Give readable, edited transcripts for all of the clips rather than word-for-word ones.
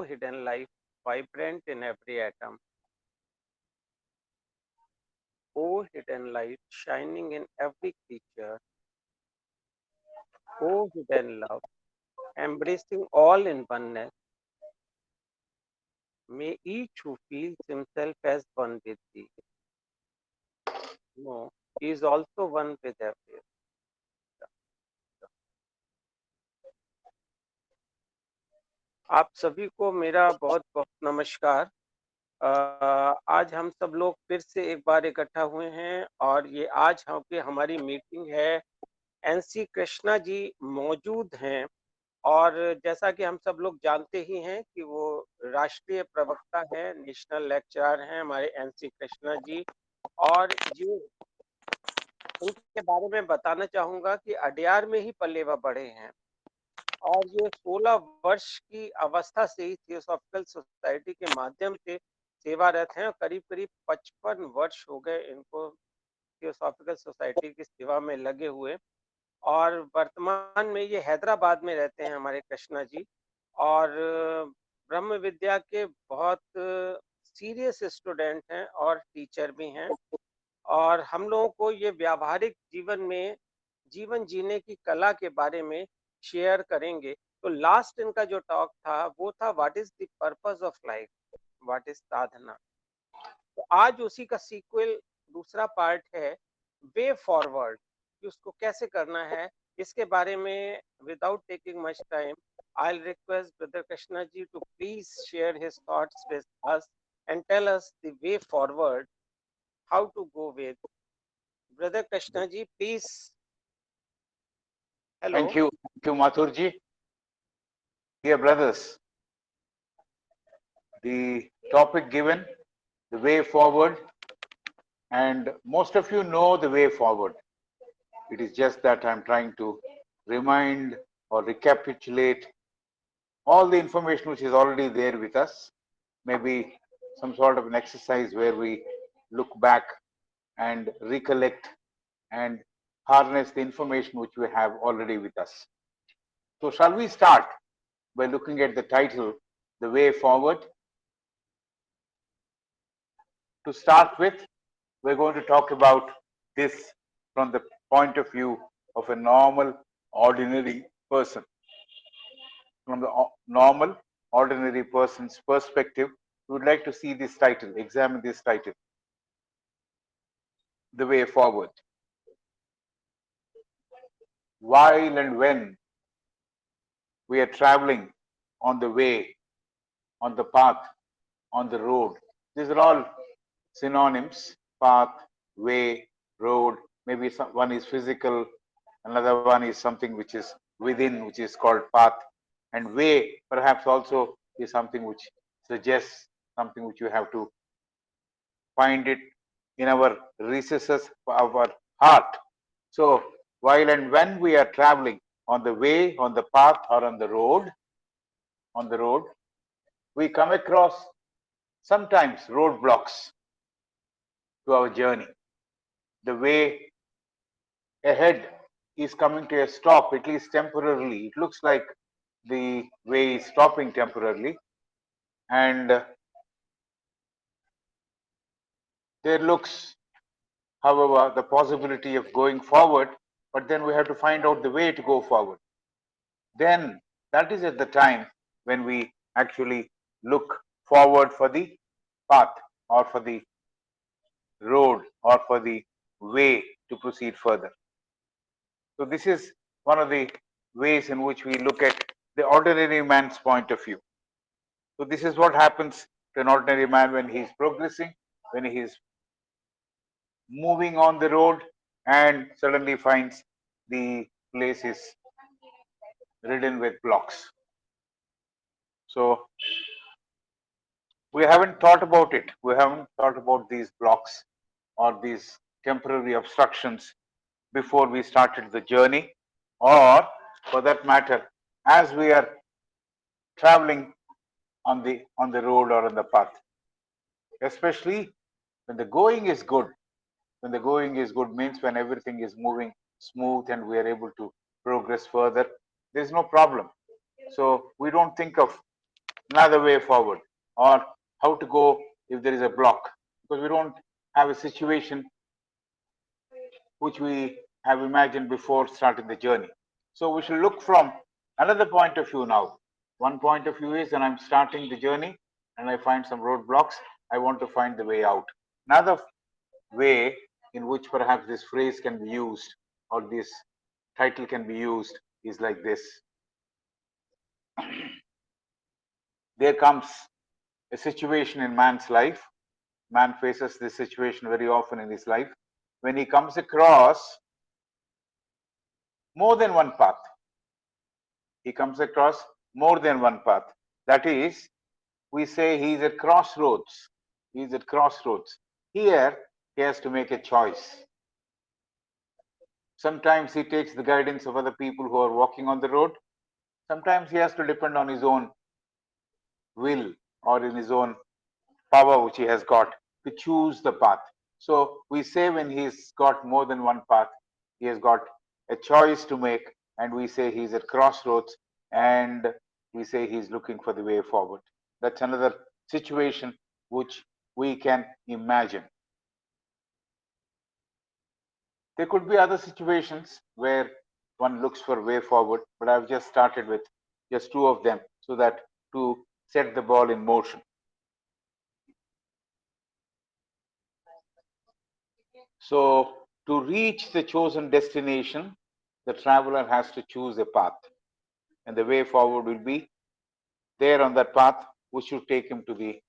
hidden life, vibrant in every atom. O hidden light, shining in every creature. O hidden love, embracing all in oneness. May each who feels himself as one with thee know he is also one with everyone. आप सभी को मेरा बहुत बहुत नमस्कार। आज हम सब लोग फिर से एक बार इकट्ठा हुए हैं और ये आज हमारी मीटिंग है। एनसी कृष्णा जी मौजूद हैं और जैसा कि हम सब लोग जानते ही हैं कि वो राष्ट्रीय प्रवक्ता हैं, नेशनल लेक्चरर हैं हमारे एनसी कृष्णा जी। और ये उनके बारे में बताना चाहूंगा कि अडयार में ही पले व बड़े हैं और ये 16 वर्ष की अवस्था से ही थियोसॉफिकल सोसाइटी के माध्यम से सेवारत हैं और करीब करीब 55 वर्ष हो गए इनको थियोसॉफिकल सोसाइटी की सेवा में लगे हुए। और वर्तमान में ये हैदराबाद में रहते हैं हमारे कृष्णा जी और ब्रह्म विद्या के बहुत सीरियस स्टूडेंट हैं और टीचर भी हैं। और हम लोगों को ये व्यावहारिक जीवन में जीवन जीने की कला के बारे में शेयर करेंगे। तो लास्ट इनका जो टॉक था वो था what is the purpose of life, what is sadhana. तो आज उसी का सीक्वल दूसरा पार्ट है वे फॉरवर्ड, कि उसको कैसे करना है। इसके बारे में without taking much time I request brother Krishna ji to please share his thoughts with us and tell us the way forward, how to go with. Brother Krishna ji please. Hello. Thank you, Mathurji. Dear brothers, the topic given, the way forward, and most of you know the way forward. It is just that I'm trying to remind or recapitulate all the information which is already there with us. Maybe some sort of an exercise where we look back and recollect and harness the information which we have already with us. So shall we start by looking at the title, The Way Forward? To start with, we're going to talk about this from the point of view of a normal, ordinary person. From the normal, ordinary person's perspective, we would like to see this title, examine this title, The Way Forward. While and when we are traveling on the way, on the path, on the road, these are all synonyms: path, way, road. Maybe one is physical, another one is something which is within, which is called path, and way perhaps also is something which suggests something which you have to find it in our recesses of our heart. So while and when we are traveling on the way, on the path, or on the road, we come across sometimes roadblocks to our journey. The way ahead is coming to a stop, at least temporarily. It looks like the way is stopping temporarily, and there looks, however, the possibility of going forward, but then we have to find out the way to go forward. Then that is at the time when we actually look forward for the path or for the road or for the way to proceed further. So this is one of the ways in which we look at the ordinary man's point of view. So this is what happens to an ordinary man when he is progressing, when he is moving on the road and suddenly finds the place is ridden with blocks. So we haven't thought about it. We haven't thought about these blocks or these temporary obstructions before we started the journey, or for that matter, as we are traveling on the road or on the path. Especially when the going is good. When the going is good means when everything is moving smooth and we are able to progress further, there's no problem. So we don't think of another way forward, or how to go if there is a block, because we don't have a situation which we have imagined before starting the journey. So we should look from another point of view now. One point of view is that I'm starting the journey and I find some roadblocks. I want to find the way out. Another way in which perhaps this phrase can be used or this title can be used is like this. There comes a situation in man's life. Man faces this situation very often in his life when he comes across more than one path. He comes across more than one path. That is, we say he is at crossroads. He is at crossroads. Here, he has to make a choice. Sometimes he takes the guidance of other people who are walking on the road. Sometimes he has to depend on his own will or in his own power which he has got to choose the path. So we say when he's got more than one path, he has got a choice to make, and we say he's at crossroads, and we say he's looking for the way forward. That's another situation which we can imagine. There could be other situations where one looks for way forward, but I've just started with just two of them so that to set the ball in motion. So, to reach the chosen destination, the traveler has to choose a path, and the way forward will be there on that path, which should take him to the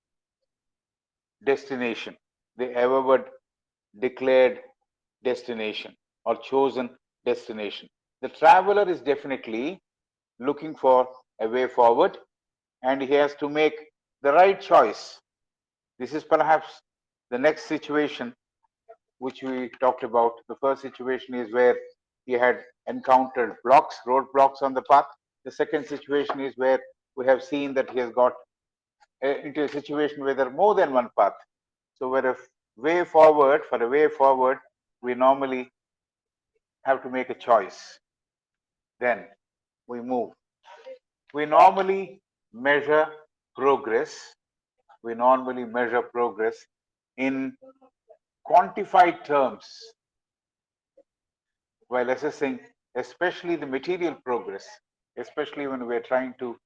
destination, the ever declared destination or chosen destination. The traveler is definitely looking for a way forward, and he has to make the right choice. This is perhaps the next situation which we talked about. The first situation is where he had encountered blocks, roadblocks on the path. The second situation is where we have seen that he has got into a situation where there are more than one path. So, where a way forward, for a way forward, we normally have to make a choice. Then we move. We normally measure progress. We normally measure progress in quantified terms while assessing especially the material progress, especially when we are trying to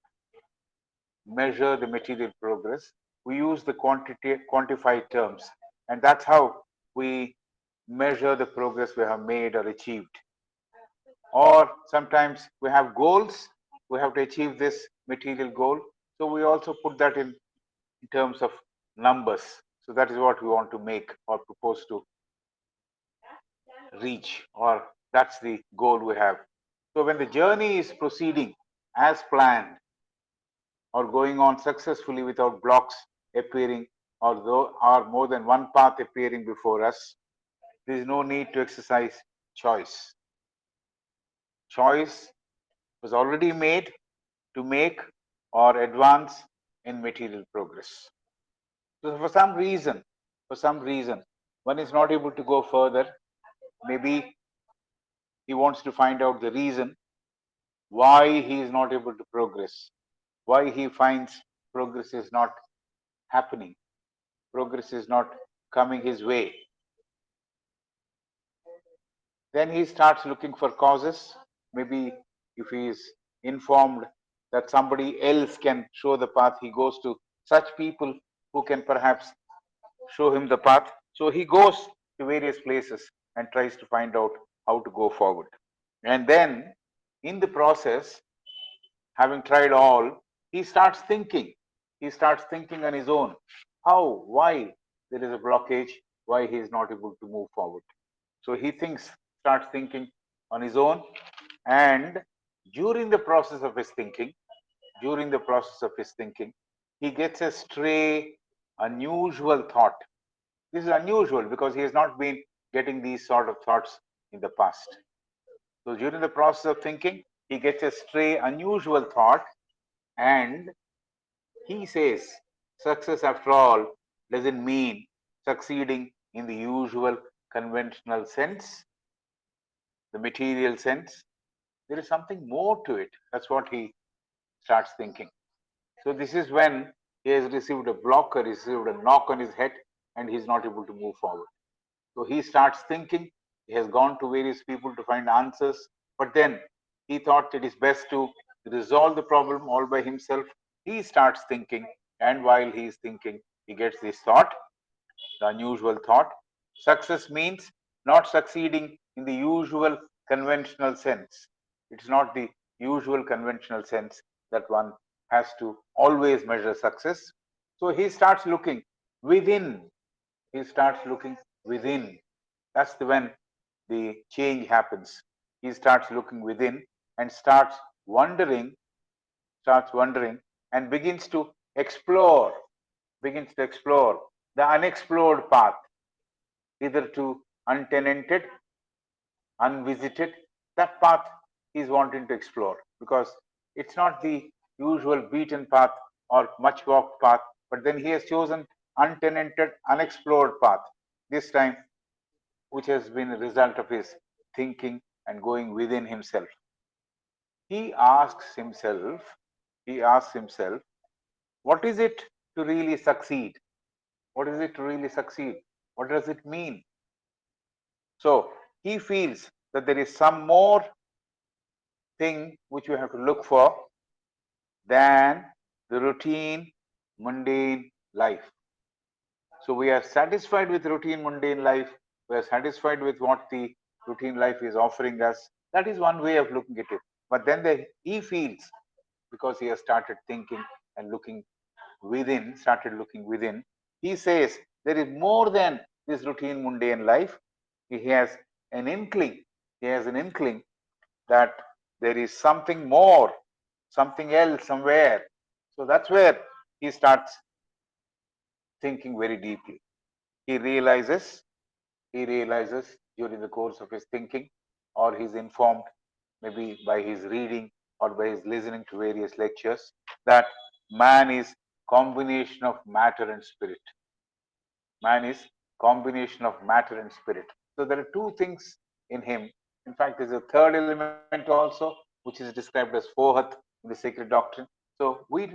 measure the material progress, we use the quantified terms, and that's how we measure the progress we have made or achieved. Or sometimes we have goals, we have to achieve this material goal, so we also put that in terms of numbers. So that is what we want to make or propose to reach, or that's the goal we have. So when the journey is proceeding as planned or going on successfully without blocks appearing, or more than one path appearing before us, there is no need to exercise choice. Choice was already made to make or advance in material progress. So for some reason, one is not able to go further. Maybe he wants to find out the reason why he is not able to progress, why he finds progress is not happening, progress is not coming his way. Then he starts looking for causes. Maybe if he is informed that somebody else can show the path, he goes to such people who can perhaps show him the path. So he goes to various places and tries to find out how to go forward. And then in the process, having tried all, he starts thinking. He starts thinking on his own. How, why there is a blockage, why he is not able to move forward. So he starts thinking on his own, and during the process of his thinking, during the process of his thinking, he gets a stray, unusual thought. This is unusual because he has not been getting these sort of thoughts in the past. So during the process of thinking, he gets a stray, unusual thought, and he says, success after all doesn't mean succeeding in the usual conventional sense, the material sense. There is something more to it. That's what he starts thinking. So this is when he has received a blocker, received a knock on his head, and he is not able to move forward. So he starts thinking. He has gone to various people to find answers, but then he thought it is best to resolve the problem all by himself. He starts thinking, and while he is thinking, he gets this thought, the unusual thought. Success means not succeeding in the usual conventional sense. It's not the usual conventional sense that one has to always measure success. So he starts looking within. He starts looking within. That's the when the change happens. He starts looking within and starts wondering and begins to explore the unexplored path, either to untenanted, unvisited. That path he's wanting to explore because it's not the usual beaten path or much walked path, but then he has chosen untenanted, unexplored path this time, which has been a result of his thinking and going within himself. He asks himself, he asks himself, what is it to really succeed? What is it to really succeed? What does it mean? So he feels that there is some more thing which we have to look for than the routine, mundane life. So we are satisfied with routine, mundane life. We are satisfied with what the routine life is offering us. That is one way of looking at it. But then he feels, because he has started thinking and looking within, started looking within, he says there is more than this routine, mundane life. He has an inkling. He has an inkling that there is something more, something else somewhere. So that's where he starts thinking very deeply. He realizes, he realizes during the course of his thinking, or he's informed maybe by his reading or by his listening to various lectures, that man is combination of matter and spirit. Man is combination of matter and spirit. So there are two things in him. In fact, there's a third element also, which is described as fourth in the sacred doctrine. So we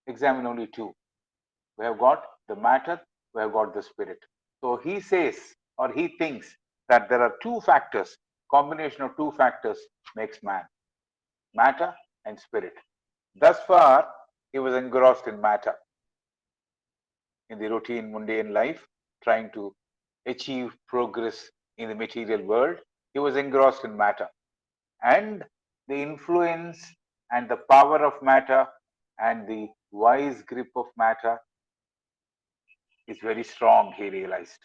examine only two. We have got the matter, we have got the spirit. So he says, or he thinks, that there are two factors, combination of two factors makes man, matter and spirit. Thus far, he was engrossed in matter, in the routine, mundane life, trying to achieve progress in the material world. He was engrossed in matter. And the influence and the power of matter and the wise grip of matter is very strong, he realized.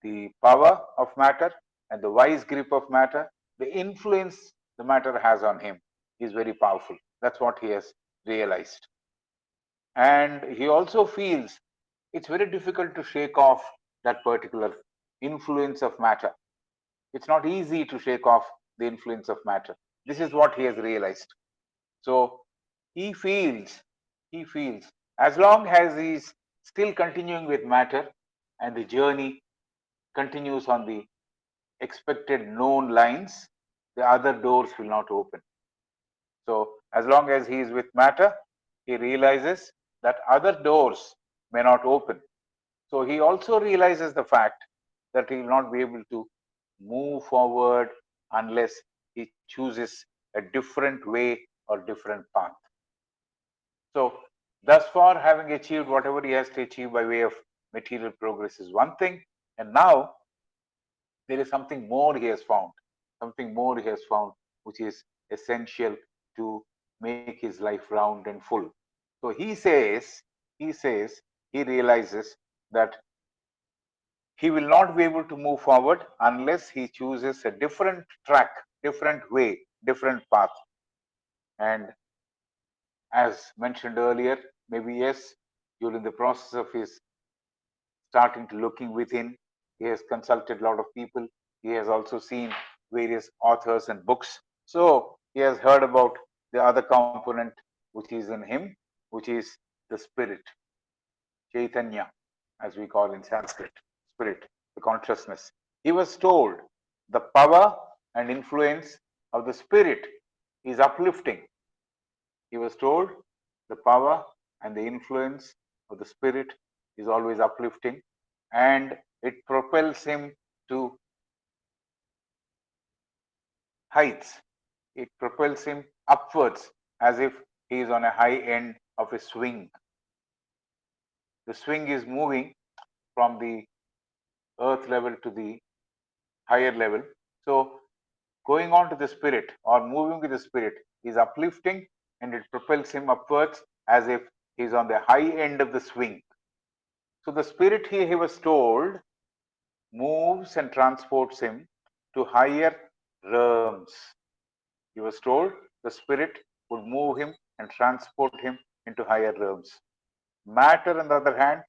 The power of matter and the wise grip of matter, the influence the matter has on him is very powerful. That's what he has realized. And he also feels it's very difficult to shake off that particular influence of matter. It's not easy to shake off the influence of matter. This is what he has realized. So he feels, he feels, as long as he's still continuing with matter and the journey continues on the expected known lines, the other doors will not open. So as long as he is with matter, he realizes that other doors may not open. So he also realizes the fact that he will not be able to move forward unless he chooses a different way or different path. So thus far, having achieved whatever he has to achieve by way of material progress is one thing, and now there is something more he has found, something more he has found, which is essential to make his life round and full. So he realizes that he will not be able to move forward unless he chooses a different track, different way, different path. And as mentioned earlier, maybe yes, during the process of his starting to looking within, he has consulted a lot of people. He has also seen various authors and books. So he has heard about the other component which is in him, which is the spirit, Chaitanya, as we call in Sanskrit, spirit, the consciousness. He was told the power and influence of the spirit is uplifting. He was told the power and the influence of the spirit is always uplifting, and it propels him to heights. It propels him upwards as if he is on a high end of a swing. The swing is moving from the earth level to the higher level. So, going on to the spirit or moving with the spirit is uplifting, and it propels him upwards as if he is on the high end of the swing. So, the spirit, he was told, moves and transports him to higher realms. He was told the spirit would move him and transport him into higher realms. Matter, on the other hand,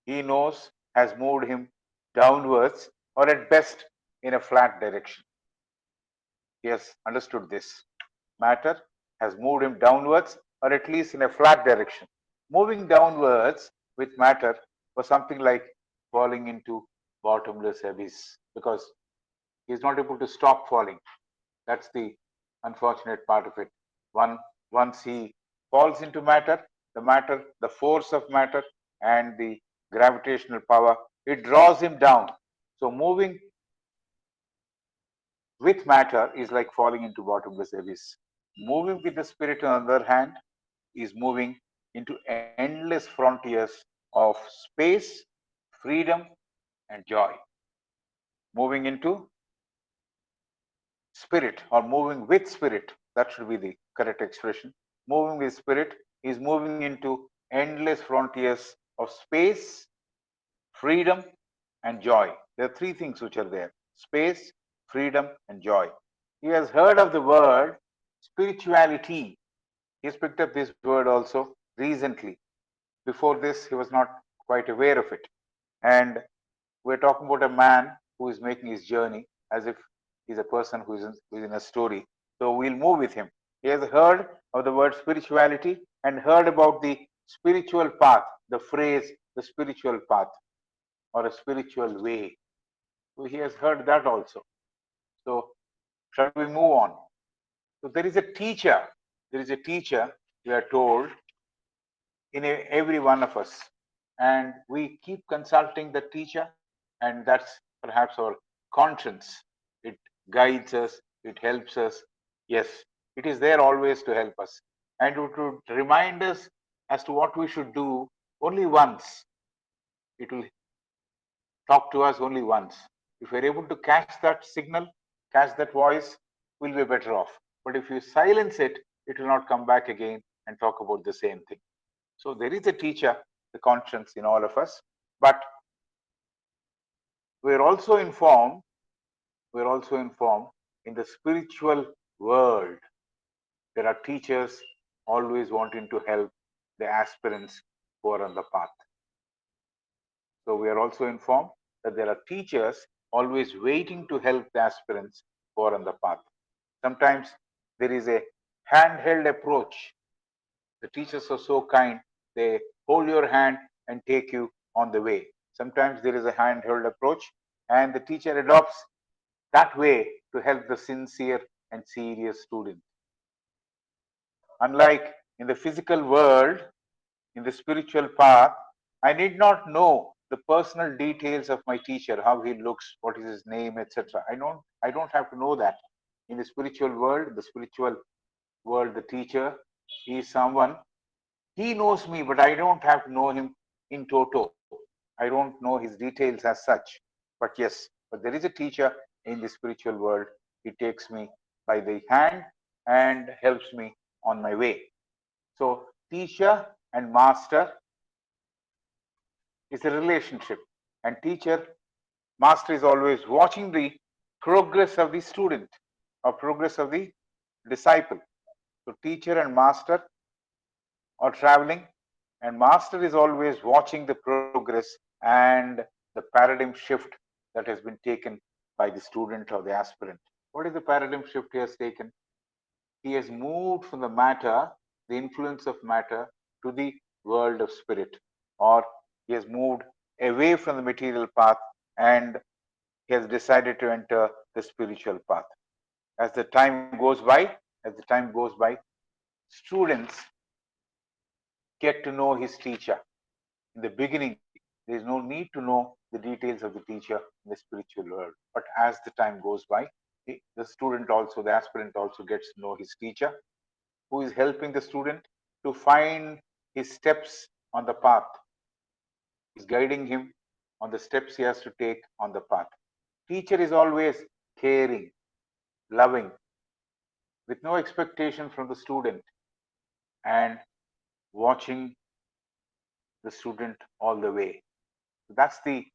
he knows has moved him downwards, or at best in a flat direction. He has understood this. Matter has moved him downwards, or at least in a flat direction. Moving downwards with matter was something like falling into bottomless abyss, because he is not able to stop falling. That's the unfortunate part of it. Once he falls into matter, the force of matter and the gravitational power, it draws him down. So moving with matter is like falling into bottomless abyss. Moving with the spirit, on the other hand, is moving into endless frontiers of space, freedom, and joy. Moving into spirit, or moving with spirit, that should be the correct expression. Moving with spirit is moving into endless frontiers of space, freedom, and joy. There are three things which are there: space, freedom, and joy. He has heard of the word spirituality. He's picked up this word also recently. Before this, he was not quite aware of it. And we're talking about a man who is making his journey as if he's a person who is in a story. So we'll move with him. He has heard of the word spirituality and heard about the spiritual path, the phrase, the spiritual path or a spiritual way. So he has heard that also. So shall we move on? So there is a teacher. There is a teacher, we are told, in every one of us. And we keep consulting the teacher, and that's perhaps our conscience. It guides us, it helps us. Yes, it is there always to help us. And it would remind us as to what we should do only once. It will talk to us only once. If we're able to catch that signal, catch that voice, we'll be better off. But if you silence it, it will not come back again and talk about the same thing. So there is a teacher, the conscience in all of us, but we're also informed, we're also informed in the spiritual world, there are teachers always wanting to help the aspirants who are on the path. So we are also informed that there are teachers always waiting to help the aspirants who are on the path. Sometimes there is a handheld approach. The teachers are so kind, they hold your hand and take you on the way. Sometimes there is a handheld approach, and the teacher adopts that way to help the sincere and serious student. Unlike in the physical world, in the spiritual path, I need not know the personal details of my teacher, how he looks, what is his name, etc. I don't have to know that. In the spiritual world, the teacher, he is someone, he knows me, but I don't have to know him in toto. I don't know his details as such. But yes, but there is a teacher in the spiritual world. He takes me by the hand and helps me on my way. So, teacher and master is a relationship, and teacher, master is always watching the progress of the student or progress of the disciple. So, teacher and master are traveling, and master is always watching the progress and the paradigm shift that has been taken by the student or the aspirant. What is the paradigm shift he has taken? He has moved from the matter, the influence of matter, to the world of spirit, or he has moved away from the material path and he has decided to enter the spiritual path. As the time goes by, students get to know his teacher. In the beginning, there is no need to know the details of the teacher in the spiritual world. But as the time goes by, the student also, the aspirant also gets to know his teacher, who is helping the student to find his steps on the path. He's guiding him on the steps he has to take on the path. Teacher is always caring, loving, with no expectation from the student, and watching the student all the way. So that's the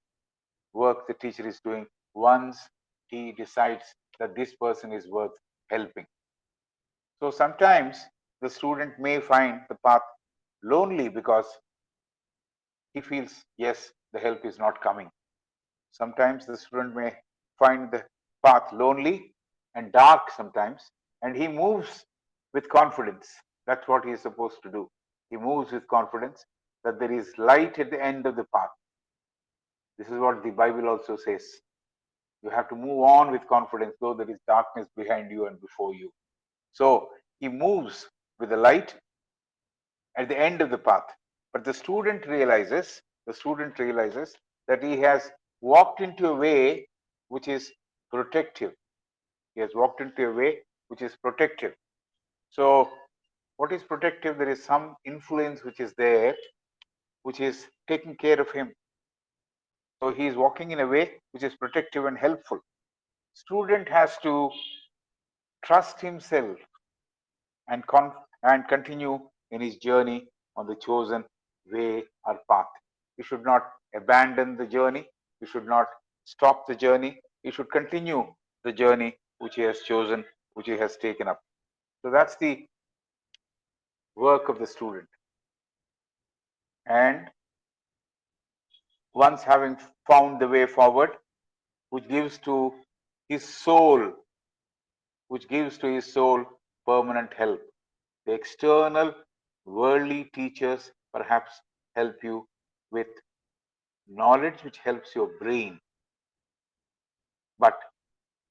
work the teacher is doing once he decides that this person is worth helping. So sometimes the student may find the path lonely because he feels, yes, the help is not coming. Sometimes the student may find the path lonely and dark sometimes, and he moves with confidence. That's what he is supposed to do. He moves with confidence that there is light at the end of the path. This is what the Bible also says. You have to move on with confidence, though there is darkness behind you and before you. So he moves with the light at the end of the path. But the student realizes that he has walked into a way which is protective. He has walked into a way which is protective. So, what is protective? There is some influence which is there, which is taking care of him. So, he is walking in a way which is protective and helpful. Student has to trust himself and continue in his journey on the chosen way or path. He should not abandon the journey. He should not stop the journey. He should continue the journey which he has chosen, which he has taken up. So that's the work of the student. And once having found the way forward, which gives to his soul, which gives to his soul permanent help. The external worldly teachers perhaps help you with knowledge which helps your brain, but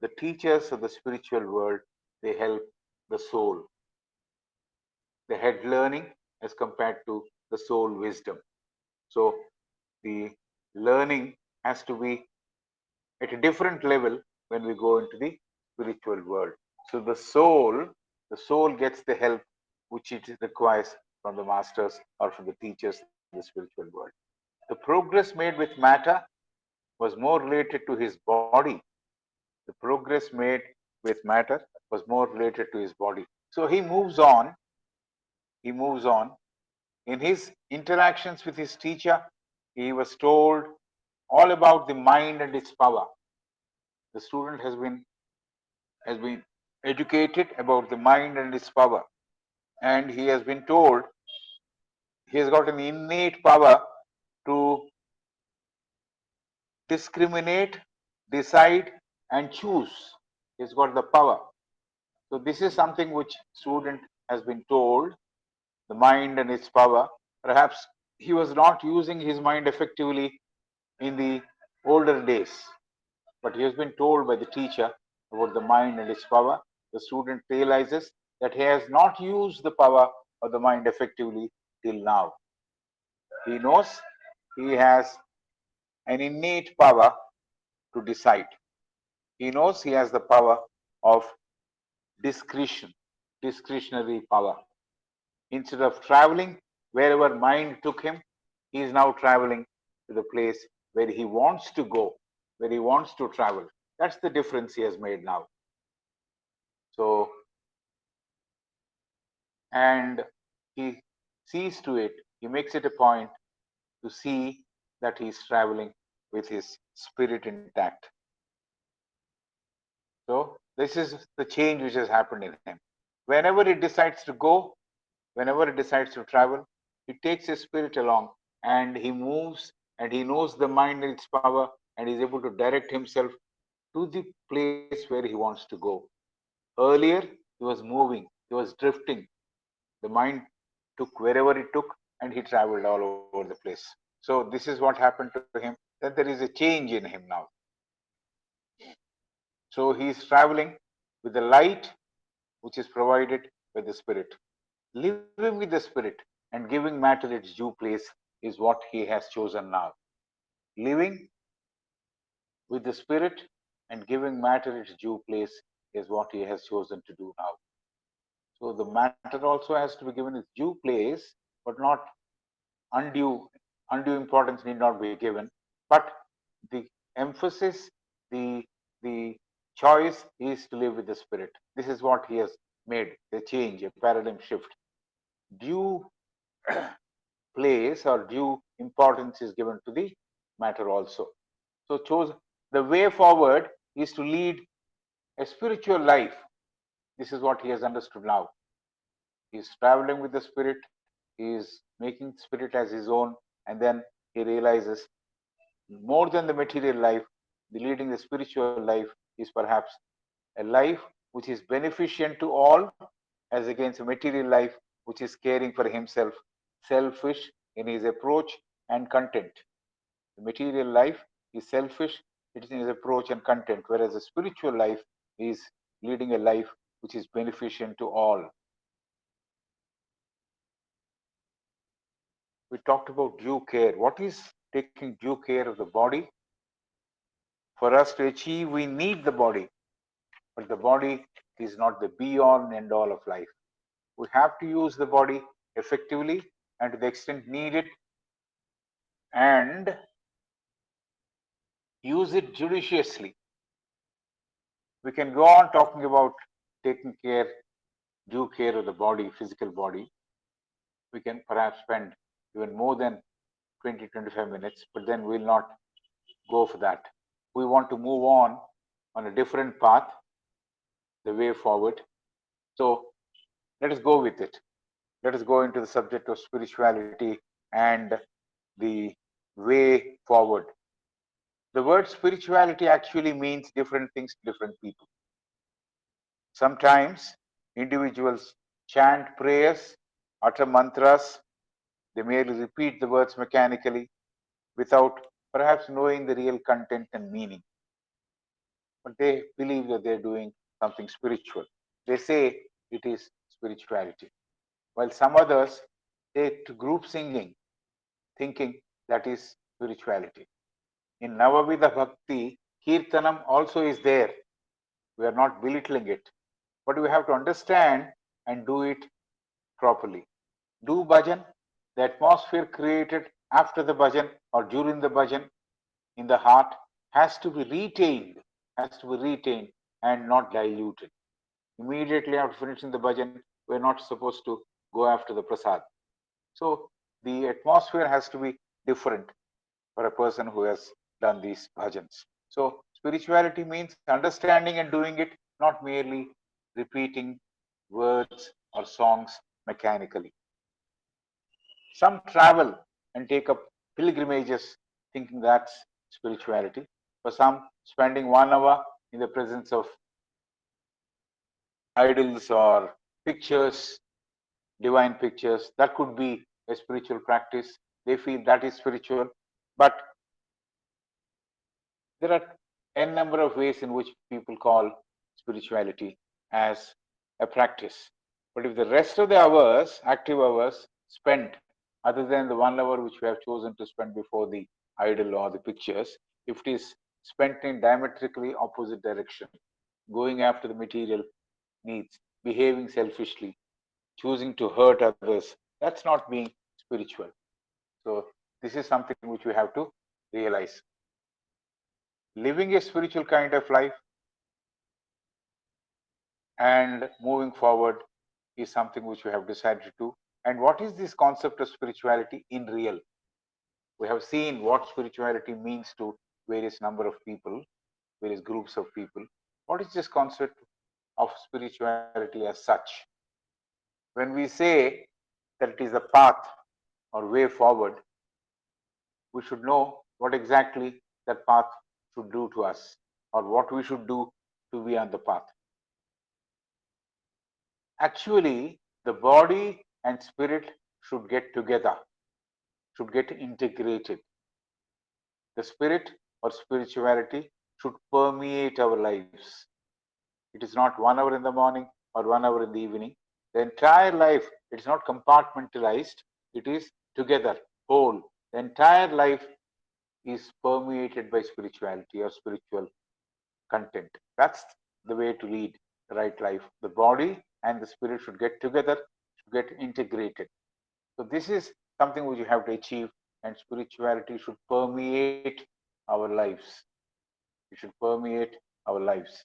the teachers of the spiritual world, they help the soul, the head learning as compared to the soul wisdom. So the learning has to be at a different level when we go into the spiritual world. So the soul gets the help which it requires from the masters or from the teachers in the spiritual world. The progress made with matter was more related to his body. The progress made with matter was more related to his body. So he moves on. In his interactions with his teacher, he was told all about the mind and its power. The student has been educated about the mind and its power, and he has been told he has got an innate power to discriminate, decide, and choose. He's got the power. So this is something which student has been told, the mind and its power. Perhaps he was not using his mind effectively in the older days, but he has been told by the teacher about the mind and its power. The student realizes that he has not used the power of the mind effectively till now. He knows he has an innate power to decide. He knows he has the power of discretion, discretionary power. Instead of traveling wherever mind took him, he is now traveling to the place where he wants to go, where he wants to travel. That's the difference he has made now. So, and he sees to it, he makes it a point to see that he is traveling with his spirit intact. So, this is the change which has happened in him. Whenever he decides to go, whenever he decides to travel, he takes his spirit along and he moves and he knows the mind and its power and is able to direct himself to the place where he wants to go. Earlier, he was moving, he was drifting. The mind took wherever it took and he traveled all over the place. So, this is what happened to him, that there is a change in him now. So, he is traveling with the light which is provided by the Spirit, living with the Spirit. and giving matter its due place is what he has chosen now. Living with the spirit and giving matter its due place is what he has chosen to do now. So the matter also has to be given its due place, but not undue undue importance need not be given. But the emphasis, the the choice is to live with the spirit. This is what he has made a change, a paradigm shift. Due place or due importance is given to the matter also. So chose the way forward is to lead a spiritual life. This is what he has understood now. He is traveling with the spirit, he is making spirit as his own, and then he realizes more than the material life, the leading the spiritual life is perhaps a life which is beneficent to all as against a material life which is caring for himself, selfish in his approach and content. The material life is selfish, it is in his approach and content, whereas the spiritual life is leading a life which is beneficent to all. We talked about due care. What is taking due care of the body? For us to achieve, we need the body, but the body is not the be all and end all of life. We have to use the body effectively and to the extent needed and use it judiciously. We can go on talking about taking care, due care of the body, physical body. We can perhaps spend even more than 20-25 minutes, but then we'll not go for that. We want to move on a different path, the way forward. So let us go with it. Let us go into the subject of spirituality and the way forward. The word spirituality actually means different things to different people. Sometimes individuals chant prayers, utter mantras, they merely repeat the words mechanically without perhaps knowing the real content and meaning. But they believe that they're doing something spiritual. They say it is spirituality. While some others take to group singing, thinking that is spirituality. In Navavidha Bhakti, Kirtanam also is there. We are not belittling it, but we have to understand and do it properly. Do bhajan, the atmosphere created after the bhajan or during the bhajan in the heart has to be retained and not diluted. Immediately after finishing the bhajan, we're not supposed to go after the prasad. So the atmosphere has to be different for a person who has done these bhajans. So spirituality means understanding and doing it, not merely repeating words or songs mechanically. Some travel and take up pilgrimages thinking that's spirituality. For some, spending 1 hour in the presence of idols or pictures, divine pictures, that could be a spiritual practice. They feel that is spiritual. But there are n number of ways in which people call spirituality as a practice. But if the rest of the hours, active hours, spent other than the 1 hour which we have chosen to spend before the idol or the pictures, if it is spent in diametrically opposite direction, going after the material needs, behaving selfishly, choosing to hurt others, that's not being spiritual. So this is something which we have to realize. Living a spiritual kind of life and moving forward is something which we have decided to do. And what is this concept of spirituality in real? We have seen what spirituality means to various number of people, various groups of people. What is this concept of spirituality as such? When we say that it is a path or way forward, we should know what exactly that path should do to us or what we should do to be on the path. Actually, the body and spirit should get together, should get integrated. The spirit or spirituality should permeate our lives. It is not 1 hour in the morning or 1 hour in the evening. The entire life, it is not compartmentalized. It is together, whole. The entire life is permeated by spirituality or spiritual content. That's the way to lead the right life. The body and the spirit should get together, should get integrated. So this is something which you have to achieve, and spirituality should permeate our lives. It should permeate our lives.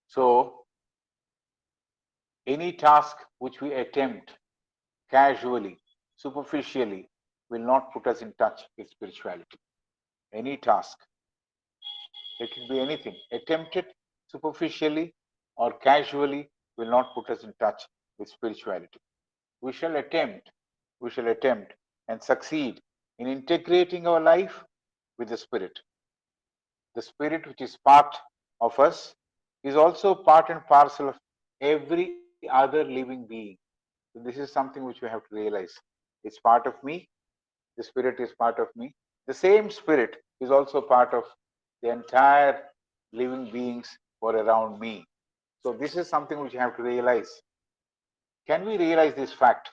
So any task which we attempt casually, superficially, will not put us in touch with spirituality. Any task, it could be anything, attempted superficially or casually, will not put us in touch with spirituality. We shall attempt, we shall attempt and succeed in integrating our life with the spirit. The spirit, which is part of us, is also part and parcel of every other living being. So this is something which we have to realize. It's part of me, the spirit is part of me. The same spirit is also part of the entire living beings who are around me. So this is something which you have to realize. Can we realize this fact?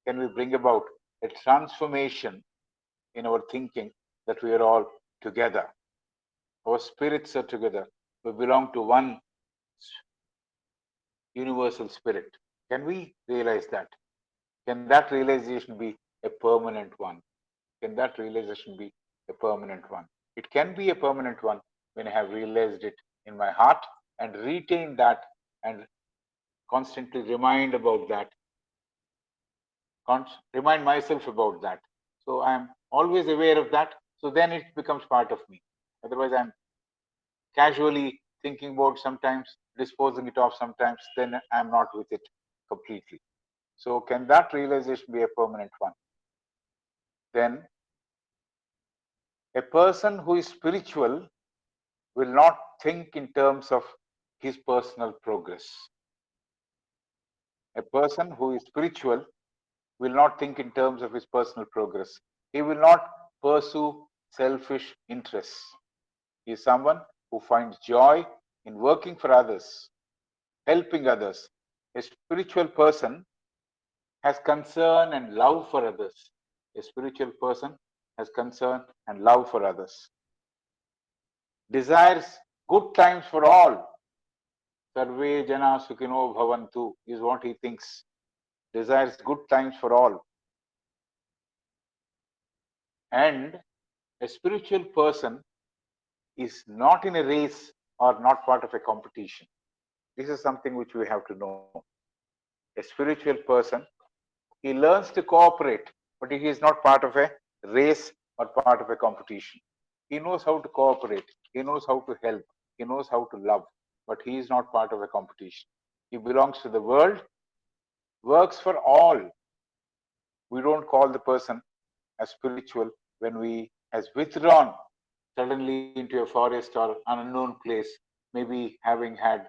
Can we bring about a transformation in our thinking that we are all together? Our spirits are together. We belong to one universal spirit. Can we realize that? Can that realization be a permanent one? Can that realization be a permanent one? It can be a permanent one when I have realized it in my heart and retain that and constantly remind about that, remind myself about that. So I'm always aware of that. So then it becomes part of me. Otherwise, I'm casually thinking about sometimes, disposing it off sometimes, then I'm not with it completely. So can that realization be a permanent one? Then a person who is spiritual will not think in terms of his personal progress. A person who is spiritual will not think in terms of his personal progress. He will not pursue selfish interests. He is someone who finds joy in working for others, helping others. A spiritual person has concern and love for others. A spiritual person has concern and love for others. Desires good times for all. Sarve jana sukhino bhavantu is what he thinks. Desires good times for all. And a spiritual person is not in a race or not part of a competition. This is something which we have to know. A spiritual person, he learns to cooperate, but he is not part of a race or part of a competition. He knows how to cooperate, he knows how to help, he knows how to love, but he is not part of a competition. He belongs to the world, works for all. We don't call the person as spiritual when we has withdrawn suddenly into a forest or an unknown place, maybe having had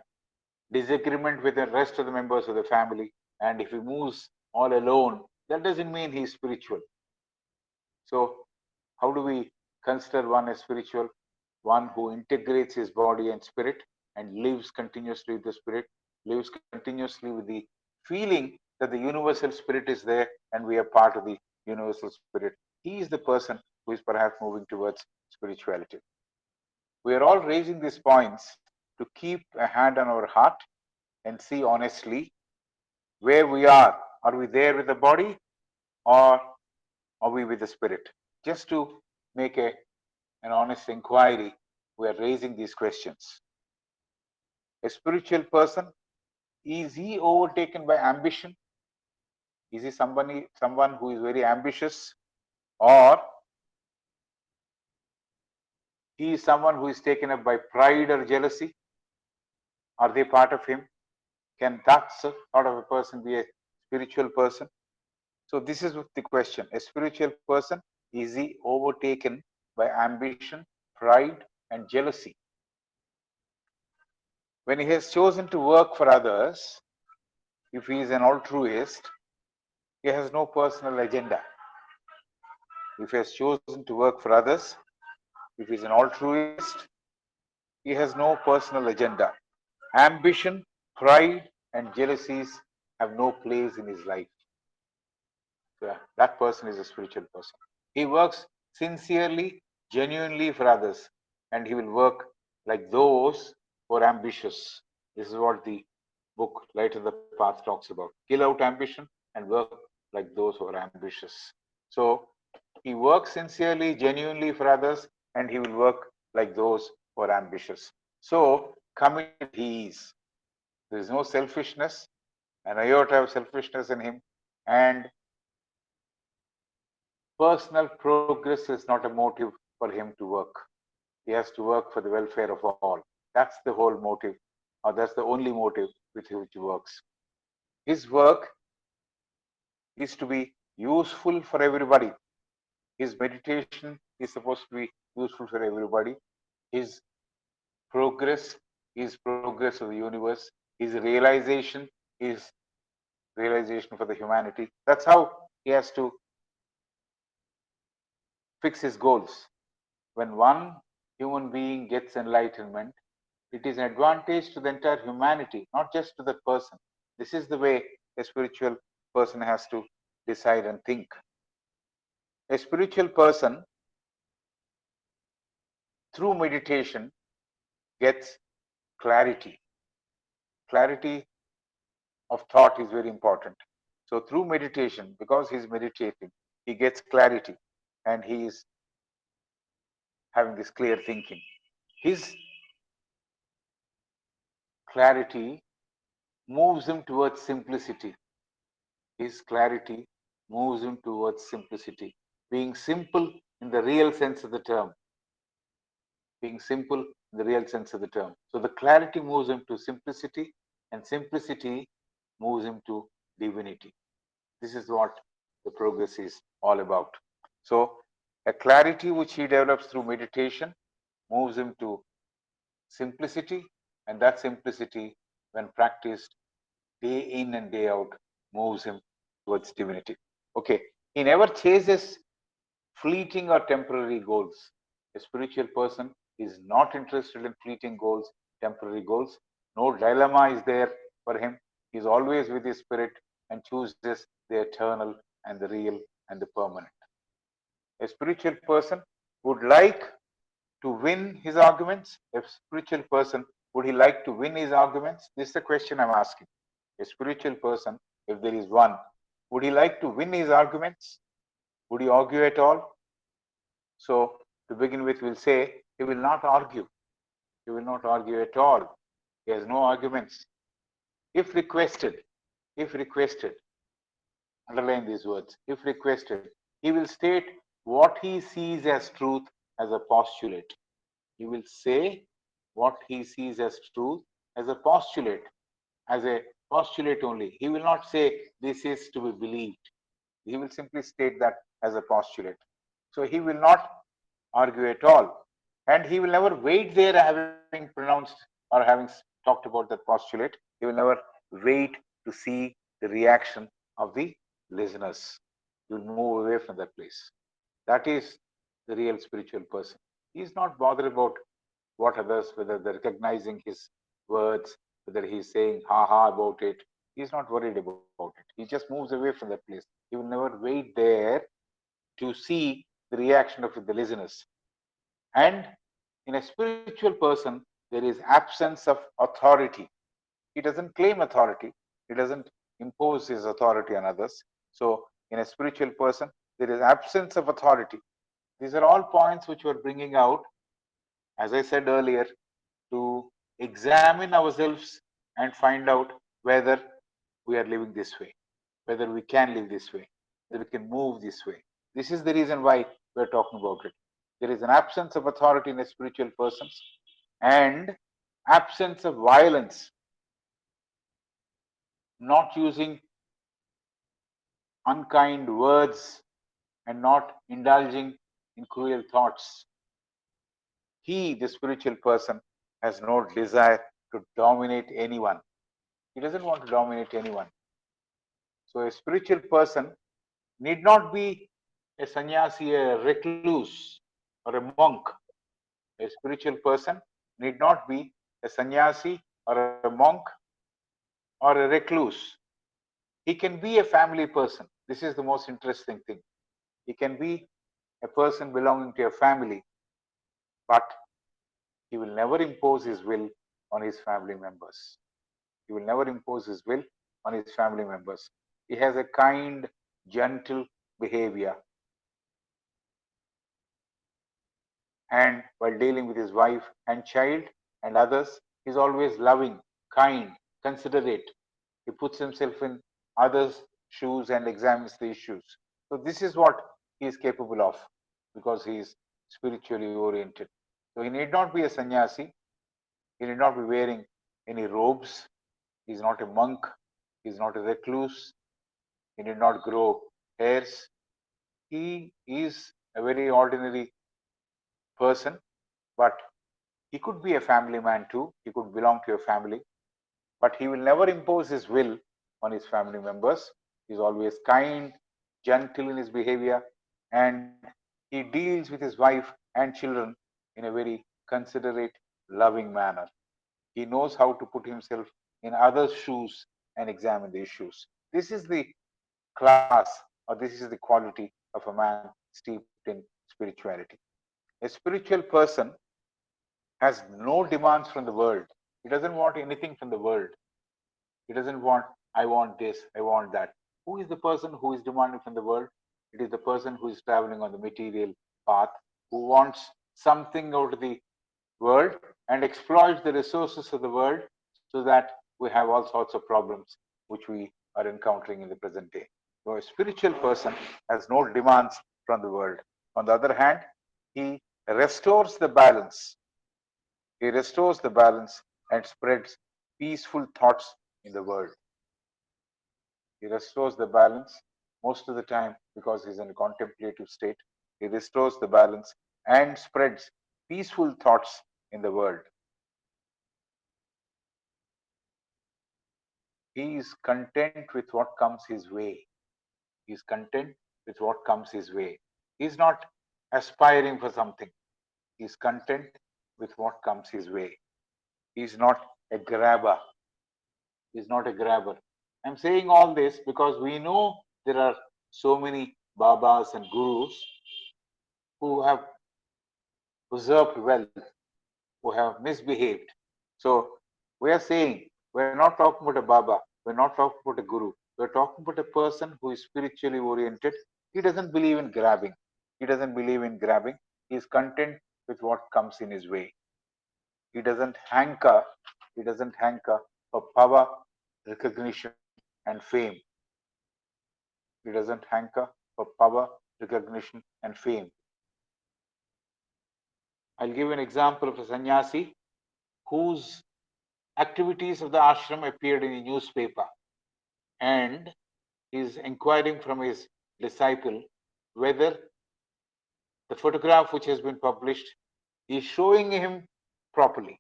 disagreement with the rest of the members of the family, and if he moves all alone, that doesn't mean he's spiritual. So how do we consider one as spiritual? One who integrates his body and spirit and lives continuously with the spirit, lives continuously with the feeling that the universal spirit is there and we are part of the universal spirit. He is the person who is perhaps moving towards spirituality. We are all raising these points to keep a hand on our heart and see honestly where we are. Are we there with the body or are we with the spirit? Just to make an honest inquiry, we are raising these questions. A spiritual person, is he overtaken by ambition? Is he someone who is very ambitious, or he is someone who is taken up by pride or jealousy? Are they part of him? Can that sort of a person be a spiritual person? So this is the question. A spiritual person, is he overtaken by ambition, pride, and jealousy? When he has chosen to work for others, if he is an altruist, he has no personal agenda. If he has chosen to work for others, if he is an altruist, he has no personal agenda. Ambition, pride, and jealousies have no place in his life. So that person is a spiritual person. He works sincerely, genuinely for others, and he will work like those who are ambitious. This is what the book Light of the Path talks about. Kill out ambition and work like those who are ambitious. So he works sincerely, genuinely for others, and he will work like those who are ambitious. So committed he is. There is no selfishness, an iota of selfishness in him, and personal progress is not a motive for him to work. He has to work for the welfare of all. That's the whole motive, or that's the only motive with which he works. His work is to be useful for everybody. His meditation is supposed to be useful for everybody. His progress is progress of the universe. His realization is realization for the humanity. That's how he has to fix his goals. When one human being gets enlightenment, it is an advantage to the entire humanity, not just to that person. This is the way a spiritual person has to decide and think. A spiritual person, through meditation, gets clarity. Clarity of thought is very important. So, through meditation, because he's meditating, he gets clarity and he is having this clear thinking. His clarity moves him towards simplicity. His clarity moves him towards simplicity, being simple in the real sense of the term, being simple in the real sense of the term. So the clarity moves him to simplicity, and simplicity moves him to divinity. This is what the progress is all about. So a clarity which he develops through meditation moves him to simplicity, and that simplicity, when practiced day in and day out, moves him towards divinity. Okay, he never chases fleeting or temporary goals. A spiritual person is not interested in fleeting goals, temporary goals. No dilemma is there for him. He is always with his spirit and chooses the eternal and the real and the permanent. A spiritual person would like to win his arguments. A spiritual person, would he like to win his arguments? This is the question I'm asking. A spiritual person, if there is one, would he like to win his arguments? Would he argue at all? So, to begin with, we'll say he will not argue. He will not argue at all. He has no arguments. If requested, if requested, underline these words, if requested, he will state what he sees as truth as a postulate. He will say what he sees as truth as a postulate only. He will not say this is to be believed. He will simply state that as a postulate. So he will not argue at all. And he will never wait there having pronounced or having talked about that postulate. He will never wait to see the reaction of the listeners. He will move away from that place. That is the real spiritual person. He is not bothered about what others, whether they're recognizing his words, whether he's saying ha ha about it. He's not worried about it. He just moves away from that place. He will never wait there to see the reaction of the listeners. And in a spiritual person, there is absence of authority. He doesn't claim authority, he doesn't impose his authority on others. So, in a spiritual person, there is absence of authority. These are all points which we're bringing out, as I said earlier, to examine ourselves and find out whether we are living this way, whether we can live this way, whether we can move this way. This is the reason why we're talking about it. There is an absence of authority in a spiritual person and absence of violence, not using unkind words and not indulging in cruel thoughts. He, the spiritual person, has no desire to dominate anyone. He doesn't want to dominate anyone. So, a spiritual person need not be a sannyasi, a recluse, or a monk. A spiritual person need not be a sannyasi or a monk or a recluse. He can be a family person. This is the most interesting thing. He can be a person belonging to a family, but he will never impose his will on his family members. He will never impose his will on his family members. He has a kind, gentle behavior. And while dealing with his wife and child and others, he is always loving, kind, considerate. He puts himself in others' shoes and examines the issues. So, this is what he is capable of because he is spiritually oriented. So, he need not be a sannyasi, he need not be wearing any robes, he is not a monk, he is not a recluse, he need not grow hairs. He is a very ordinary person, but he could be a family man too. He could belong to a family, but he will never impose his will on his family members. He is always kind, gentle in his behavior, and he deals with his wife and children in a very considerate, loving manner. He knows how to put himself in others' shoes and examine the issues. This is the class, or this is the quality of a man steeped in spirituality. A spiritual person has no demands from the world. He doesn't want anything from the world. He doesn't want, I want this, I want that. Who is the person who is demanding from the world? It is the person who is traveling on the material path, who wants something out of the world and exploits the resources of the world so that we have all sorts of problems which we are encountering in the present day. So a spiritual person has no demands from the world. On the other hand, he restores the balance. He restores the balance and spreads peaceful thoughts in the world. He restores the balance most of the time because he's in a contemplative state. He restores the balance and spreads peaceful thoughts in the world. He is content with what comes his way. He is content with what comes his way. He is not aspiring for something. He is content with what comes his way. He is not a grabber. He is not a grabber. I'm saying all this because we know there are so many Babas and Gurus who have usurped wealth, who have misbehaved. So we are saying we're not talking about a Baba, we're not talking about a Guru, we're talking about a person who is spiritually oriented. He doesn't believe in grabbing. He doesn't believe in grabbing. He is content with what comes in his way. He doesn't hanker, he doesn't hanker for power, recognition, and fame. He doesn't hanker for power, recognition, and fame. I'll give an example of a sannyasi whose activities of the ashram appeared in a newspaper, and he is inquiring from his disciple whether the photograph which has been published is showing him properly,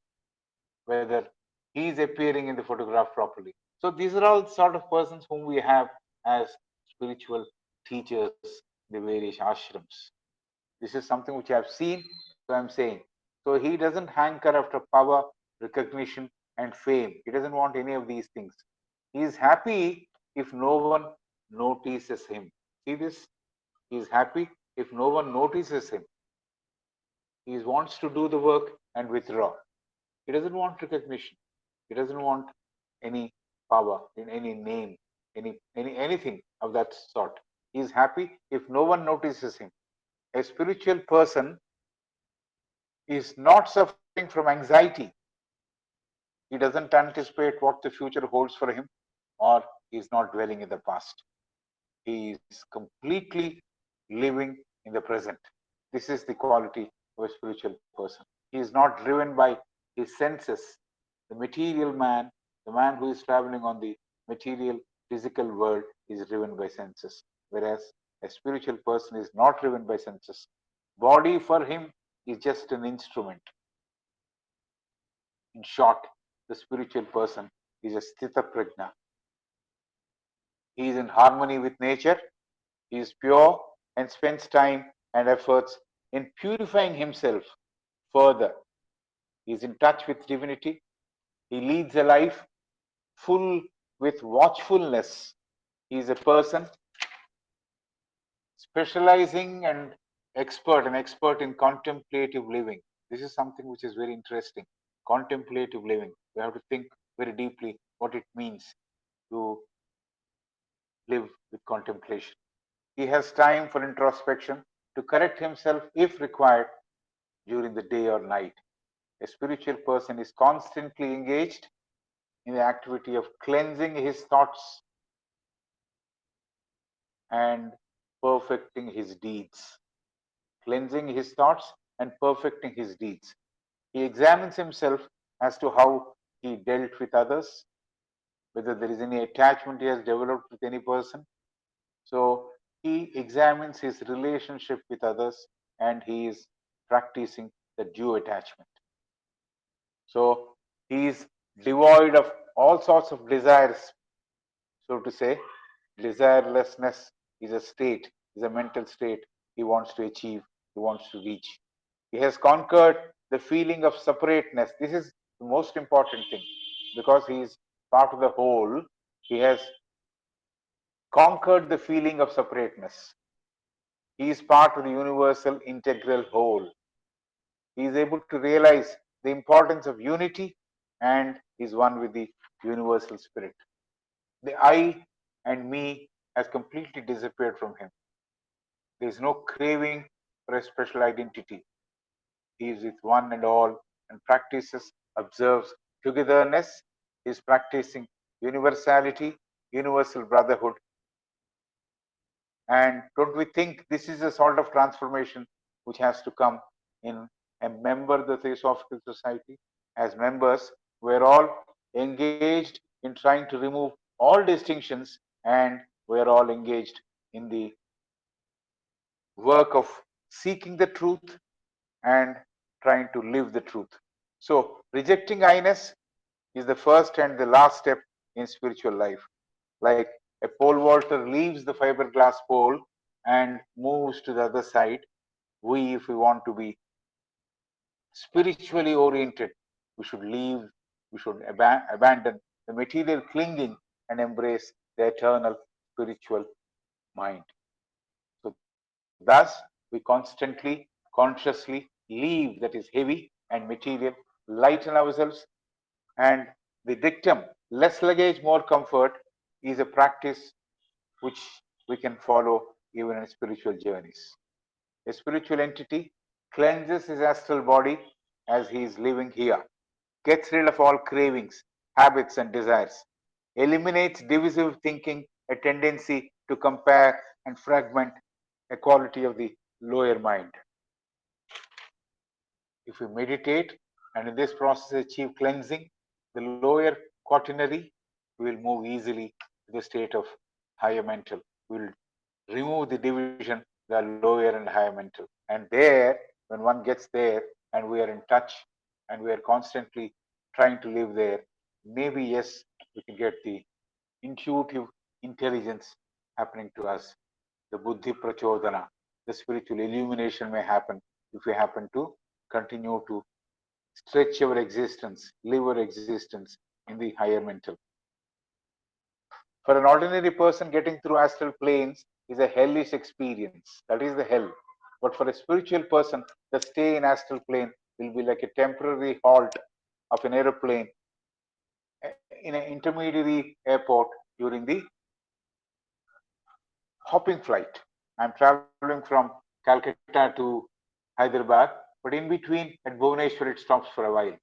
whether he is appearing in the photograph properly. So these are all sort of persons whom we have as spiritual teachers in the various ashrams. This is something which I have seen, so I'm saying. So he doesn't hanker after power, recognition, and fame. He doesn't want any of these things. He is happy if no one notices him. See this? He is happy if no one notices him. He wants to do the work and withdraw. He doesn't want recognition. He doesn't want any power in any name, anything of that sort. He is happy if no one notices him. A spiritual person is not suffering from anxiety. He doesn't anticipate what the future holds for him, or he is not dwelling in the past. He is completely living in the present. This is the quality of a spiritual person. He is not driven by his senses. The material man, the man who is traveling on the material physical world, is driven by senses, whereas a spiritual person is not driven by senses. Body for him is just an instrument. In short, the spiritual person is a sthita prajna. He is in harmony with nature. He is pure and spends time and efforts in purifying himself further. He is in touch with divinity. He leads a life full with watchfulness. He is a person specializing and an expert in contemplative living. This is something which is very interesting. Contemplative living. We have to think very deeply what it means to live with contemplation. He has time for introspection to correct himself if required during the day or night. A spiritual person is constantly engaged in the activity of cleansing his thoughts and perfecting his deeds. Cleansing his thoughts and perfecting his deeds. He examines himself as to how he dealt with others, whether there is any attachment he has developed with any person. So he examines his relationship with others and he is practicing the due attachment. So he is devoid of all sorts of desires, so to say. Desirelessness is a state, is a mental state he wants to achieve, he wants to reach. He has conquered the feeling of separateness. This is the most important thing because he is part of the whole. He has conquered the feeling of separateness. He is part of the universal integral whole. He is able to realize the importance of unity and is one with the universal spirit. The I and me has completely disappeared from him. There is no craving for a special identity. He is with one and all and practices, observes togetherness. He is practicing universality, universal brotherhood. And don't we think this is a sort of transformation which has to come in a member of the Theosophical Society? As members, we're all engaged in trying to remove all distinctions and we're all engaged in the work of seeking the truth and trying to live the truth. So, rejecting I-ness is the first and the last step in spiritual life. Like a pole vaulter leaves the fiberglass pole and moves to the other side, we, if we want to be spiritually oriented, we should leave, we should abandon the material clinging and embrace the eternal spiritual mind. So, thus, we constantly, consciously leave that is heavy and material, lighten ourselves, and the dictum, less luggage, more comfort, is a practice which we can follow even in spiritual journeys. A spiritual entity cleanses his astral body as he is living here, gets rid of all cravings, habits, and desires, eliminates divisive thinking, a tendency to compare and fragment, a quality of the lower mind. If we meditate and in this process achieve cleansing, the lower quaternary, we will move easily to the state of higher mental. We will remove the division, the lower and higher mental. And there, when one gets there and we are in touch and we are constantly trying to live there, maybe yes, we can get the intuitive intelligence happening to us, the buddhi prachodana, the spiritual illumination may happen if we happen to continue to stretch our existence, live our existence in the higher mental. For an ordinary person, getting through astral planes is a hellish experience. That is the hell. But for a spiritual person, the stay in astral plane will be like a temporary halt of an aeroplane in an intermediary airport during the hopping flight. I'm traveling from Calcutta to Hyderabad, but in between at Bhubaneswar it stops for a while.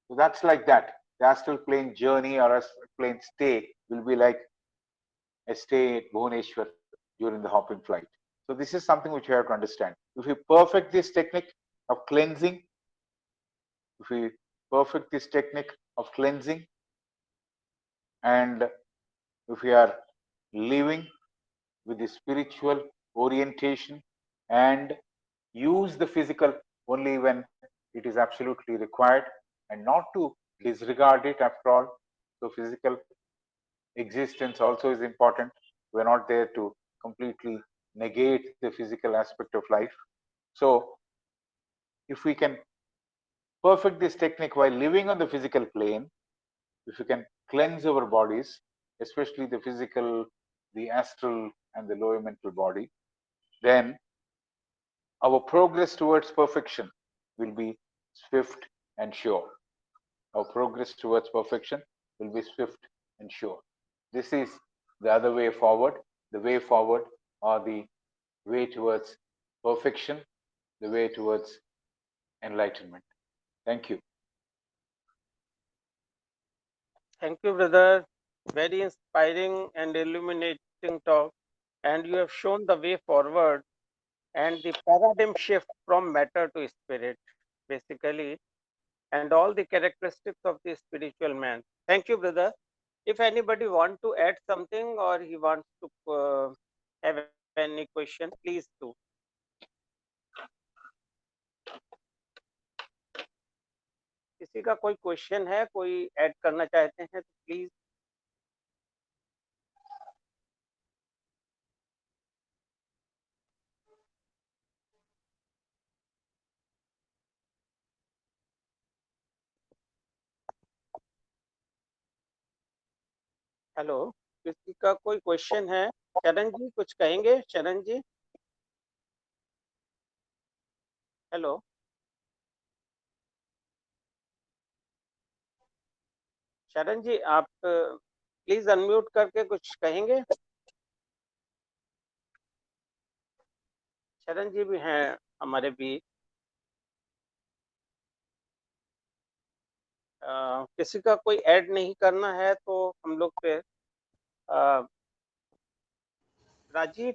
So that's like that. The astral plane journey or astral plane stay will be like a stay at Bhubaneswar during the hopping flight. So this is something which you have to understand. If we perfect this technique of cleansing, if we perfect this technique of cleansing, and if we are living with the spiritual orientation and use the physical only when it is absolutely required and not to disregard it after all. So physical existence also is important. We're not there to completely negate the physical aspect of life. So if we can perfect this technique while living on the physical plane, if we can cleanse our bodies, especially the physical, the astral and the lower mental body, then our progress towards perfection will be swift and sure. Our progress towards perfection will be swift and sure. This is the other way forward. The way forward, or the way towards perfection, the way towards enlightenment. Thank you. Thank you, brother. Very inspiring and illuminating talk. And you have shown the way forward and the paradigm shift from matter to spirit, basically, and all the characteristics of the spiritual man. Thank you, brother. If anybody want to add something or he wants to have any question, please do. किसी का कोई question है, कोई add करना चाहते हैं तो please. Hello, किसी का कोई क्वेश्चन है? शरण जी कुछ कहेंगे? शरण जी, हेलो. शरण जी, आप प्लीज अनम्यूट करके कुछ कहेंगे? शरण जी भी हैं हमारे बीच. किसी का कोई ऐड नहीं करना है तो हम लोग फिर राजीव.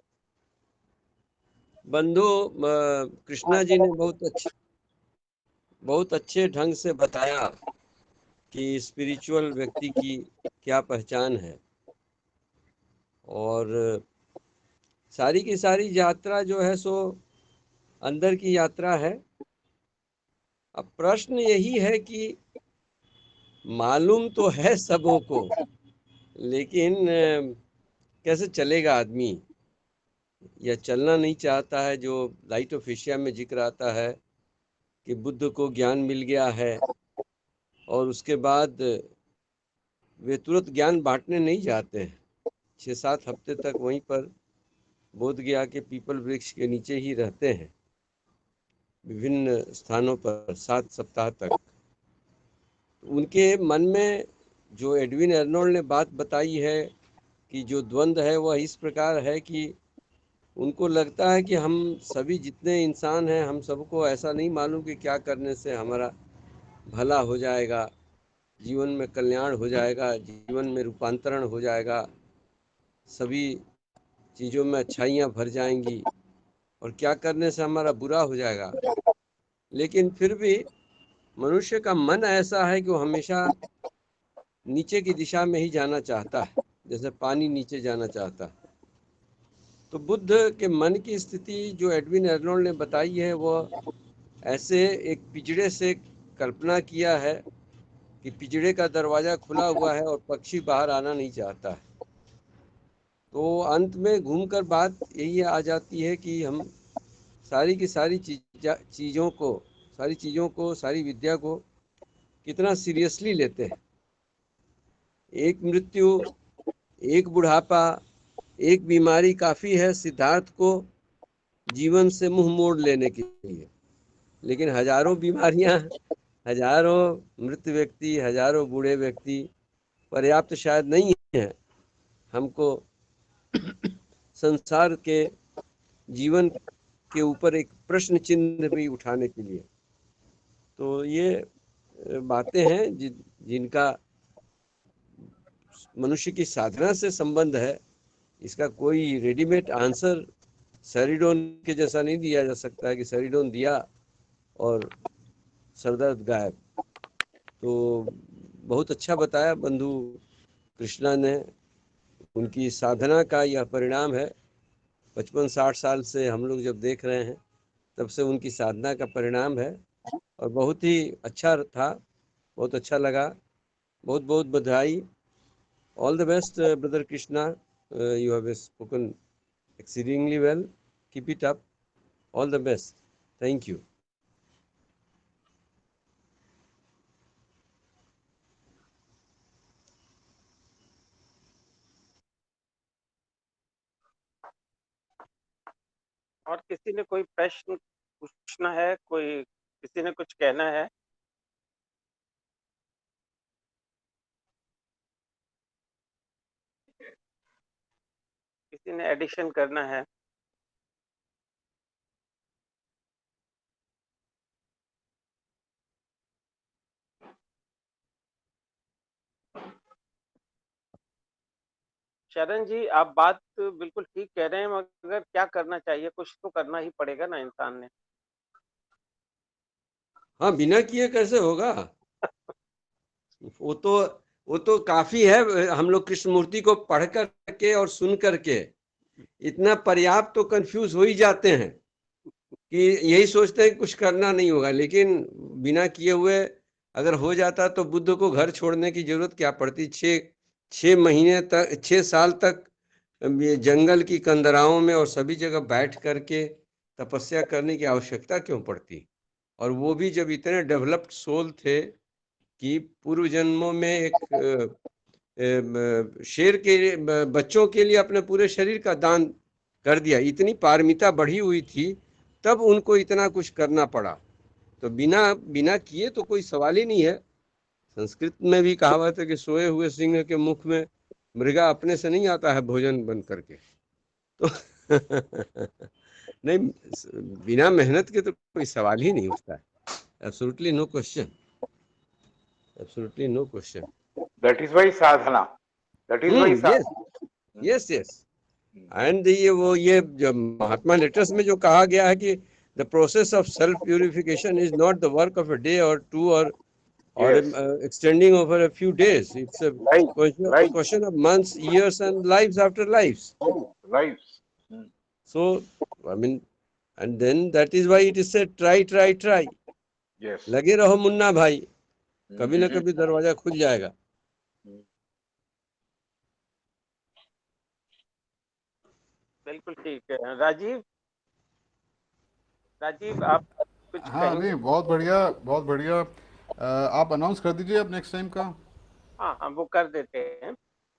बंधु कृष्णा जी ने बहुत अच्छे ढंग से बताया कि स्पिरिचुअल व्यक्ति की क्या पहचान है, और सारी की सारी यात्रा जो है सो अंदर की यात्रा है. अब प्रश्न यही है कि मालूम तो है सबों को, लेकिन कैसे चलेगा आदमी, या चलना नहीं चाहता है. जो लाइट ऑफ एशिया में जिक्र आता है कि बुद्ध को ज्ञान मिल गया है और उसके बाद वे तुरंत ज्ञान बांटने नहीं जाते हैं. 6-7 हफ्ते तक वहीं पर बोध गया के पीपल वृक्ष के नीचे ही रहते हैं, विभिन्न स्थानों पर 7 सप्ताह तक. उनके मन में जो एडविन अर्नोल्ड ने बात बताई है कि जो द्वंद्व है वह इस प्रकार है कि उनको लगता है कि हम सभी जितने इंसान हैं, हम सबको ऐसा नहीं मालूम कि क्या करने से हमारा भला हो जाएगा, जीवन में कल्याण हो जाएगा, जीवन में रूपांतरण हो जाएगा, सभी चीज़ों में अच्छाइयाँ भर जाएंगी, और क्या करने से हमारा बुरा हो जाएगा. लेकिन फिर भी मनुष्य का मन ऐसा है कि वो हमेशा नीचे की दिशा में ही जाना चाहता है, जैसे पानी नीचे जाना चाहता है. तो बुद्ध के मन की स्थिति जो एडविन अर्नोल्ड ने बताई है, वह ऐसे एक पिंजड़े से कल्पना किया है कि पिंजड़े का दरवाज़ा खुला हुआ है और पक्षी बाहर आना नहीं चाहता है. तो अंत में घूमकर बात यही आ जाती है कि हम सारी की सारी चीज़ों को सारी विद्या को कितना सीरियसली लेते हैं. एक मृत्यु, एक बुढ़ापा, एक बीमारी काफ़ी है सिद्धार्थ को जीवन से मुंह मोड़ लेने के लिए. लेकिन हजारों बीमारियां, हजारों मृत व्यक्ति, हजारों बूढ़े व्यक्ति पर्याप्त शायद नहीं है हमको संसार के जीवन के ऊपर एक प्रश्न चिन्ह भी उठाने के लिए. तो ये बातें हैं जिनका मनुष्य की साधना से संबंध है. इसका कोई रेडीमेड आंसर सेरिडोन के जैसा नहीं दिया जा सकता है कि सेरिडोन दिया और सरदर्द गायब. तो बहुत अच्छा बताया बंधु कृष्णा ने. उनकी साधना का यह परिणाम है. 55-60 साल से हम लोग जब देख रहे हैं, तब से उनकी साधना का परिणाम है, और बहुत ही अच्छा था, बहुत अच्छा लगा. बहुत बहुत बधाई. All the best brother Krishna. You have spoken exceedingly well. Keep it up. All the best. Thank you. और किसी ने कोई प्रश्न पूछना है, कोई किसी ने कुछ कहना है? किसी ने एडिशन करना है? शरण जी, आप बात बिल्कुल ठीक कह रहे हैं, मगर क्या करना चाहिए? कुछ तो करना ही पड़ेगा ना इंसान ने। हाँ, बिना किए कैसे होगा? वो तो वो तो काफी है। हम लोग कृष्णमूर्ति को पढ़ करके और सुन करके इतना पर्याप्त तो कंफ्यूज हो ही जाते हैं कि यही सोचते हैं कि कुछ करना नहीं होगा, लेकिन बिना किए हुए अगर हो जाता तो बुद्ध को घर छोड़ने की जरूरत क्या पड़ती? 6 महीने तक, 6 साल तक ये जंगल की कंदराओं में और सभी जगह बैठ करके तपस्या करने की आवश्यकता क्यों पड़ती? और वो भी जब इतने डेवलप्ड सोल थे कि पूर्व जन्मों में एक शेर के बच्चों के लिए अपने पूरे शरीर का दान कर दिया, इतनी पारमिता बढ़ी हुई थी, तब उनको इतना कुछ करना पड़ा। तो बिना बिना किए तो कोई सवाल ही नहीं है। संस्कृत में भी कहावत है कि सोए हुए सिंह के मुख में मृगा अपने से नहीं आता है भोजन बन करके। तो नहीं, बिना मेहनत के तो कोई सवाल ही नहीं उठता है। Absolutely no question, absolutely no question. That is why sadhana. That is why yes, sadhana. Yes, yes. And ये जो महात्मा लेटर्स में जो कहा गया है कि the process of self purification is not the work of a day और to or Yes. extending over a few days. It's a Right. Right. question of months, years, and lives after lives. Right. So, I mean, and then that is why it is said, try, try, try. Yes. लगे रहो मुन्ना भाई, कभी ना Mhm. कभी दरवाजा खुल जाएगा। बिल्कुल ठीक है। राजीव, राजीव आप कुछ हाँ कहेंगे? नहीं, बहुत बढ़िया, बहुत बढ़िया। आप अनाउंस कर दीजिए अब नेक्स्ट टाइम का। हाँ, हम वो कर देते हैं।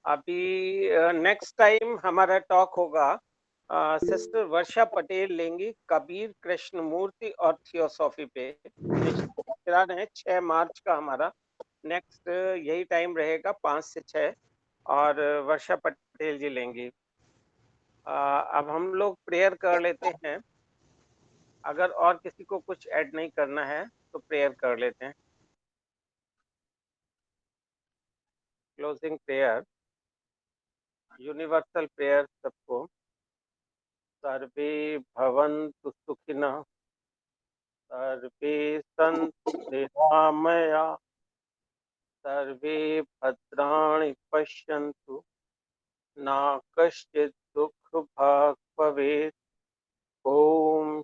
अभी नेक्स्ट टाइम हमारा टॉक होगा, सिस्टर वर्षा पटेल लेंगी कबीर, कृष्णमूर्ति और थियोसॉफी पे। निश्चित है 6 मार्च का हमारा नेक्स्ट यही टाइम रहेगा, 5 से 6, और वर्षा पटेल जी लेंगी। अब हम लोग प्रेयर कर लेते हैं। अगर और किसी को कुछ ऐड नहीं करना है तो प्रेयर कर लेते हैं। क्लोजिंग प्रेयर, यूनिवर्सल प्रेयर सबको। सर्वे भवन्तु सुखिनः, सर्वे सन्तु निरामया, सर्वे भद्राणि पश्यन्तु, मा कश्चित् दुःखभाग् भवेत्। ओम